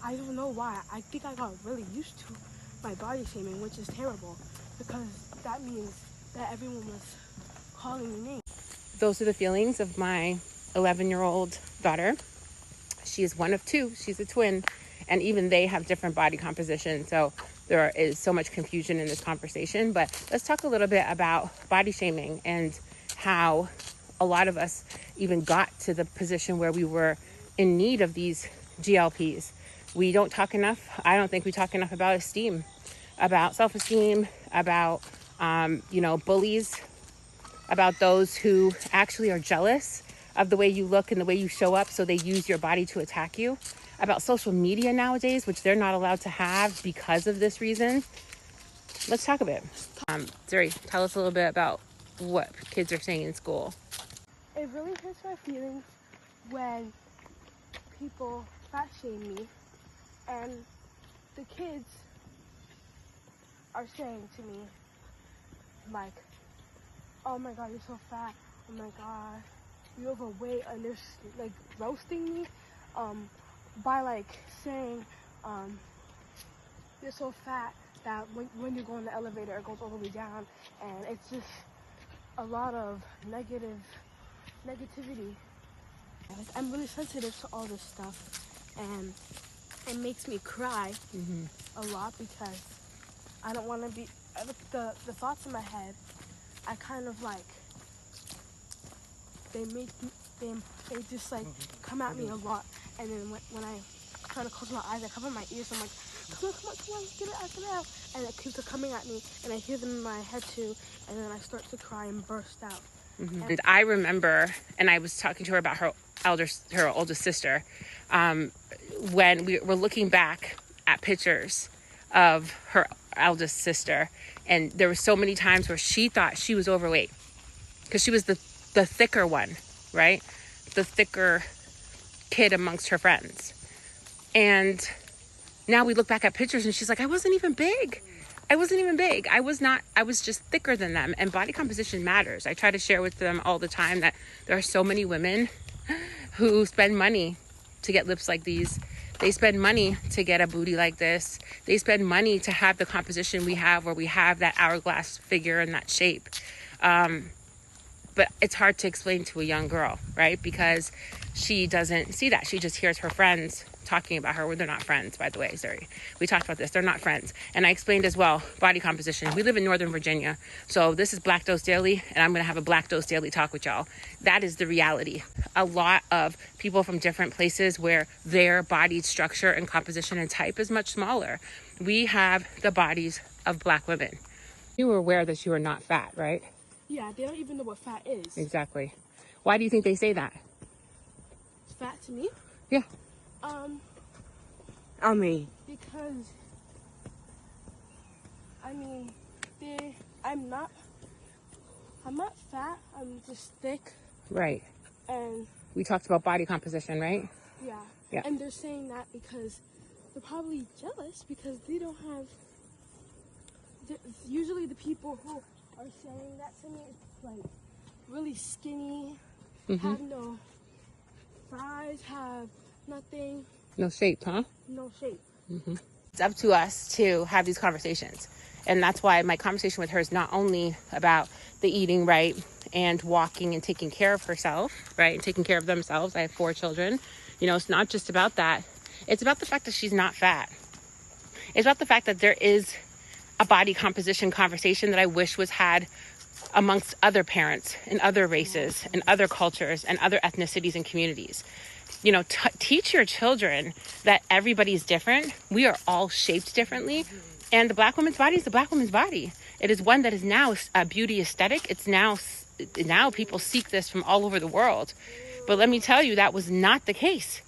I don't know why. I think I got really used to my body shaming, which is terrible, because that means that everyone was calling me names. Those are the feelings of my 11-year-old daughter. She is one of two. She's a twin, and even they have different body composition. So there is so much confusion in this conversation. But let's talk a little bit about body shaming and how a lot of us even got to the position where we were in need of these GLPs. We don't talk enough. I don't think we talk enough about esteem, about self-esteem, about, bullies, about those who actually are jealous of the way you look and the way you show up, so they use your body to attack you, about social media nowadays, which they're not allowed to have because of this reason. Let's talk a bit. Zuri, tell us a little bit about what kids are saying in school. It really hurts my feelings when people fat shame me, and the kids are saying to me, like, oh my god, you're so fat, oh my god, you're overweight, and they're like roasting me by like saying you're so fat that when you go in the elevator it goes all the way down, and it's just a lot of negativity. I'm really sensitive to all this stuff, and it makes me cry a lot, because I don't want to be the thoughts in my head. I kind of like, they just like come at me a lot, and then when I try to close my eyes, I cover my ears. I'm like, come on, get it out, and it keeps coming at me, and I hear them in my head too, and then I start to cry and burst out. And I remember, and I was talking to her about her oldest sister, when we were looking back at pictures of her eldest sister, and there were so many times where she thought she was overweight because she was the thicker one, right? The thicker kid amongst her friends. And now we look back at pictures and she's like, I wasn't even big. I was just thicker than them. And body composition matters. I try to share with them all the time that there are so many women who spend money to get lips like these. They spend money to get a booty like this. They spend money to have the composition we have, where we have that hourglass figure and that shape. But it's hard to explain to a young girl, right? Because she doesn't see that. She just hears her friends talking about her. Well, they're not friends, by the way. Sorry. We talked about this. They're not friends. And I explained as well, body composition. We live in Northern Virginia. So this is Black Dose Daily, and I'm going to have a Black Dose Daily talk with y'all. That is the reality. A lot of people from different places where their body structure and composition and type is much smaller. We have the bodies of Black women. You were aware that you are not fat, right? Yeah, they don't even know what fat is. Exactly. Why do you think they say that? Fat to me? Yeah. Because I'm not fat. I'm just thick. Right. And we talked about body composition, right? Yeah. Yeah. And they're saying that because they're probably jealous because they don't have. Usually, the people who are saying that to me is like really skinny, have no thighs, have nothing. No shape, huh? No shape. It's up to us to have these conversations. And that's why my conversation with her is not only about the eating right and walking and taking care of herself, right? And taking care of themselves. I have 4 children. It's not just about that. It's about the fact that she's not fat. It's about the fact that there is a body composition conversation that I wish was had amongst other parents and other races and other cultures and other ethnicities and communities. Teach your children that everybody's different. We are all shaped differently. And the Black woman's body is the Black woman's body. It is one that is now a beauty aesthetic. It's now people seek this from all over the world. But let me tell you, that was not the case.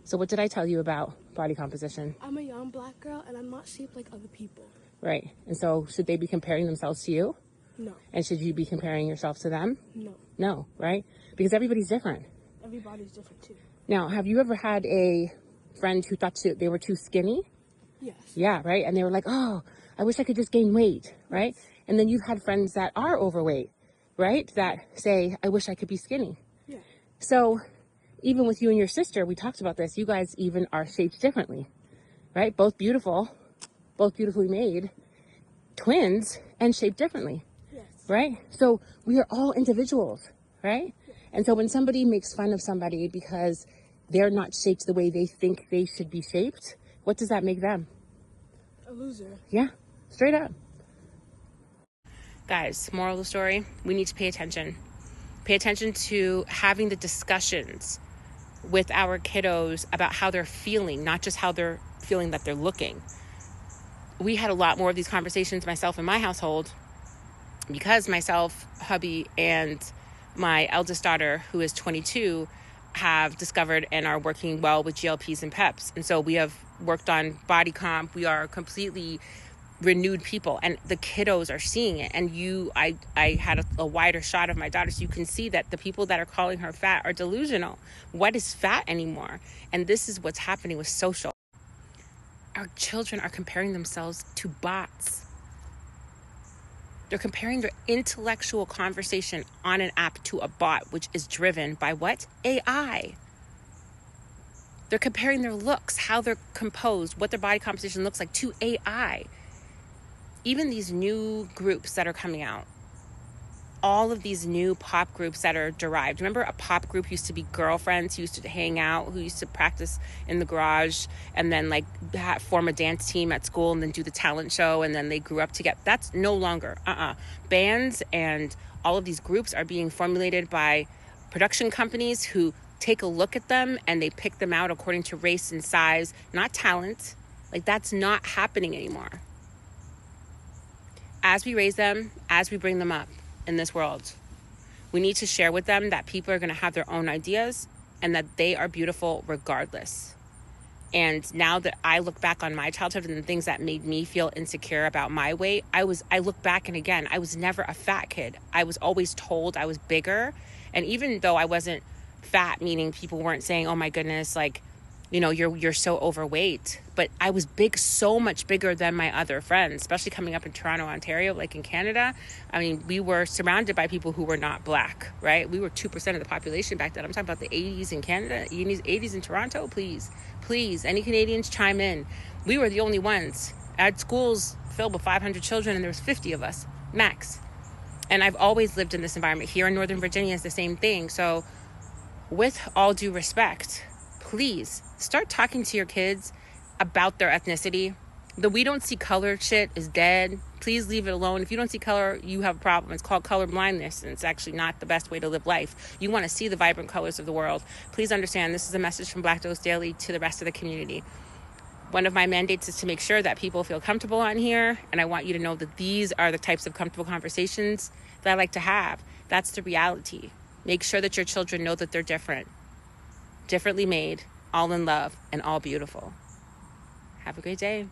So what did I tell you about body composition? I'm a young Black girl and I'm not shaped like other people. Right. And so should they be comparing themselves to you? No. And should you be comparing yourself to them? No. No, right? Because everybody's different. Everybody's different too. Now, have you ever had a friend who thought they were too skinny? Yes. Yeah, right? And they were like, oh, I wish I could just gain weight, right? And then you've had friends that are overweight, right? That say, I wish I could be skinny. Yeah. So even with you and your sister, we talked about this. You guys even are shaped differently, right? Both beautiful, both beautifully made, twins, and shaped differently, Yes. right? So we are all individuals, right? Yes. And so when somebody makes fun of somebody because they're not shaped the way they think they should be shaped, what does that make them? A loser. Yeah, straight up. Guys, moral of the story, we need to pay attention. Pay attention to having the discussions with our kiddos about how they're feeling, not just how they're feeling that they're looking. We had a lot more of these conversations myself in my household because myself, hubby, and my eldest daughter, who is 22, have discovered and are working well with GLPs and PEPs. And so we have worked on body comp. We are completely renewed people, and the kiddos are seeing it. And I had a wider shot of my daughter, so you can see that the people that are calling her fat are delusional. What is fat anymore? And this is what's happening with social. Our children are comparing themselves to bots. They're comparing their intellectual conversation on an app to a bot, which is driven by what? AI. They're comparing their looks, how they're composed, what their body composition looks like to AI. Even these new groups that are coming out, all of these new pop groups that are derived. Remember, a pop group used to be girlfriends who used to hang out, who used to practice in the garage, and then like form a dance team at school and then do the talent show, and then they grew up together. That's no longer. Bands and all of these groups are being formulated by production companies who take a look at them and they pick them out according to race and size, not talent. Like, that's not happening anymore. As we raise them, as we bring them up in this world, we need to share with them that people are going to have their own ideas and that they are beautiful regardless. And now that I look back on my childhood and the things that made me feel insecure about my weight, I look back, and again, I was never a fat kid. I was always told I was bigger. And even though I wasn't fat, meaning people weren't saying, oh my goodness, like, you know, you're so overweight, but I was big, so much bigger than my other friends, especially coming up in Toronto, Ontario, like in Canada. I mean, we were surrounded by people who were not black, right? We were 2% of the population back then. I'm talking about the 80s in Canada, 80s in Toronto. Please, any Canadians chime in. We were the only ones at schools filled with 500 children, and there was 50 of us, max. And I've always lived in this environment. Here in Northern Virginia is the same thing. So with all due respect, please start talking to your kids about their ethnicity. The we don't see color shit is dead. Please leave it alone. If you don't see color, you have a problem. It's called color blindness, and it's actually not the best way to live life. You want to see the vibrant colors of the world. Please understand, this is a message from Black Dose Daily to the rest of the community. One of my mandates is to make sure that people feel comfortable on here, and I want you to know that these are the types of comfortable conversations that I like to have. That's the reality. Make sure that your children know that they're different, differently made, all in love, and all beautiful. Have a great day.